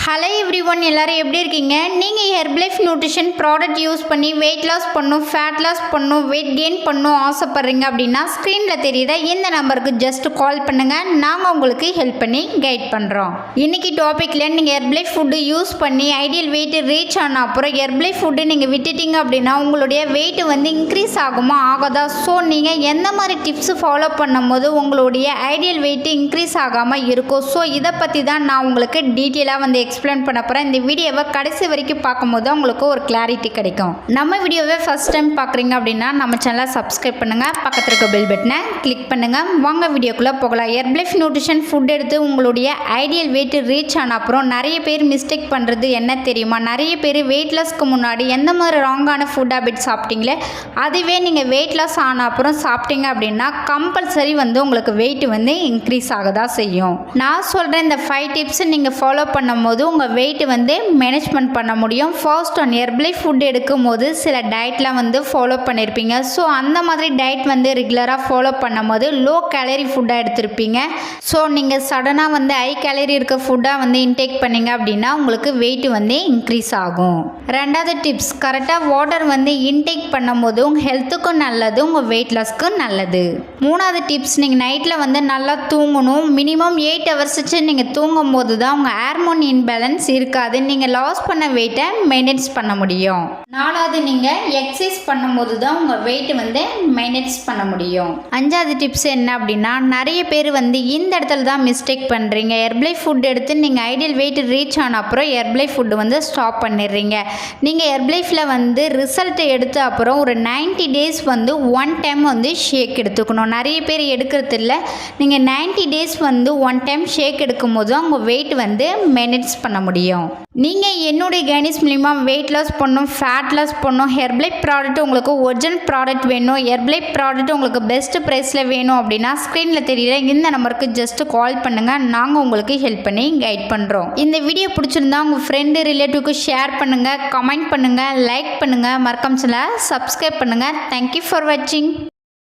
Hello everyone, எல்லாரும் எப்படி இருக்கீங்க? நீங்கள் ஹெர்பலைஃப் நியூட்ரிஷன் ப்ராடக்ட் யூஸ் பண்ணி வெயிட் லாஸ் பண்ணணும், ஃபேட் லாஸ் பண்ணணும், வெயிட் கெயின் பண்ணணும் ஆசைப்பட்றீங்க அப்படின்னா ஸ்க்ரீனில் தெரியுற இந்த நம்பருக்கு ஜஸ்ட் கால் பண்ணுங்கள். நாங்கள் உங்களுக்கு ஹெல்ப் பண்ணி கைட் பண்ணுறோம். இன்றைக்கி டாப்பிக்கில் நீங்கள் ஹெர்பலைஃப் ஃபுட்டு யூஸ் பண்ணி ஐடியல் வெயிட் ரீச் ஆன அப்புறம் ஹெர்பலைஃப் ஃபுட்டு நீங்கள் விட்டுட்டீங்க அப்படின்னா உங்களுடைய வெயிட் இன்க்ரீஸ் ஆகுமா ஆகாதா? ஸோ நீங்கள் எந்த மாதிரி டிப்ஸ் ஃபாலோ பண்ணும்போது உங்களுடைய ஐடியல் வெயிட் இன்க்ரீஸ் ஆகாமல் இருக்கும். ஸோ இதை பற்றி தான் நான் உங்களுக்கு டீட்டெயிலாக எக்ஸ்பிளைன் பண்ண போகிறேன். இந்த வீடியோவை கடைசி வரைக்கும் பார்க்கும்போது உங்களுக்கு ஒரு கிளாரிட்டி கிடைக்கும். நம்ம வீடியோவை ஃபர்ஸ்ட் டைம் பார்க்குறீங்க அப்படின்னா நம்ம சேனலை சப்ஸ்கிரைப் பண்ணுங்கள், பக்கத்தில் இருக்க பெல் பட்டனை கிளிக் பண்ணுங்கள். வாங்க வீடியோக்குள்ளே போகலாம். ஹெர்பலைஃப் நியூட்ரிஷன் ஃபுட் எடுத்து உங்களுடைய ஐடியல் வெயிட் ரீச் ஆன அப்புறம் நிறைய பேர் மிஸ்டேக் பண்ணுறது என்ன தெரியுமா? நிறைய பேர் வெயிட் லாஸ்க்கு முன்னாடி எந்த மாதிரி ராங்கான ஃபுட் ஹேபிட் சாப்பிட்டீங்களே அதுவே நீங்கள் வெயிட் லாஸ் ஆன அப்புறம் சாப்பிட்டீங்க அப்படின்னா கம்பல்சரி உங்களுக்கு வெயிட் இன்க்ரீஸ் ஆகதா செய்யும். நான் சொல்கிறேன் இந்த 5 டிப்ஸ் நீங்கள் ஃபாலோ பண்ணும்போது உங்கள் வெயிட் மேனேஜ்மெண்ட் பண்ண முடியும். ஃபர்ஸ்ட் ஒன், ஹெர்பலைஃப் ஃபுட் எடுக்கும் போது சில டயட்லாம் ஃபாலோ பண்ணியிருப்பீங்க. ஸோ அந்த மாதிரி டயட் ரெகுலராக ஃபாலோ பண்ணும்போது லோ கேலரி ஃபுட்டாக எடுத்திருப்பீங்க. ஸோ நீங்கள் சடனாக ஹை கேலரி இருக்க ஃபுட்டாக இன்டேக் பண்ணிங்க அப்படின்னா உங்களுக்கு வெயிட் இன்க்ரீஸ் ஆகும். ரெண்டாவது டிப்ஸ், கரெக்டாக வாட்டர் இன்டேக் பண்ணும்போது உங்கள் ஹெல்த்துக்கும் நல்லது, உங்கள் வெயிட் லாஸ்க்கு நல்லது. மூணாவது டிப்ஸ், நீங்கள் நைட்டில் நல்லா தூங்கணும். மினிமம் 8 hours நீங்கள் தூங்கும் போது தான் உங்கள் ஹார்மோன் இன்பேலன்ஸ் இருக்காது, நீங்கள் லாஸ் பண்ண வெயிட்டை மெயின்டைன்ஸ் பண்ண முடியும். நாலாவது, நீங்கள் எக்ஸசைஸ் பண்ணும்போது தான் உங்கள் வெயிட் மெயின்டைன்ஸ் பண்ண முடியும். அஞ்சாவது டிப்ஸ் என்ன அப்படின்னா, நிறைய பேர் இந்த இடத்துல தான் மிஸ்டேக் பண்ணுறீங்க. ஹெர்பலைஃப் ஃபுட் எடுத்து நீங்கள் ஐடியல் வெயிட் ரீச் ஆன அப்புறம் ஹெர்பலைஃப் ஃபுட்டு ஸ்டாப் பண்ணிடுறீங்க. நீங்கள் ஹெர்பலைஃபில் ரிசல்ட் எடுத்த அப்புறம் ஒரு 90 days 1 time ஷேக் எடுத்துக்கணும். நிறைய பேர் எடுக்கிறது இல்லை. நீங்கள் 90 days 1 time ஷேக் எடுக்கும் போது உங்கள் வெயிட் மேனேஜ் பண்ண முடியும். நீங்கள் என்னுடைய கைனிஸ் மூலிமா வெயிட் லாஸ் பண்ணணும், ஃபேட் லாஸ் பண்ணணும், ஹெர்பலைஃப் ப்ராடக்ட் உங்களுக்கு ஒரிஜினல் ப்ராடக்ட் வேணும், ஹெர்பலைஃப் ப்ராடக்ட் உங்களுக்கு பெஸ்ட் ப்ரைஸில் வேணும் அப்படின்னா ஸ்க்ரீனில் தெரியல இந்த நம்பருக்கு ஜஸ்ட் கால் பண்ணுங்கள். நாங்கள் உங்களுக்கு ஹெல்ப் பண்ணி கைட் பண்ணுறோம். இந்த வீடியோ பிடிச்சிருந்தா உங்கள் ஃப்ரெண்டு ரிலேட்டிவ்க்கு ஷேர் பண்ணுங்கள், கமெண்ட் பண்ணுங்கள், லைக் பண்ணுங்கள், மறக்காம சேனலை சப்ஸ்கிரைப் பண்ணுங்கள். தேங்க்யூ ஃபார் வாட்சிங்.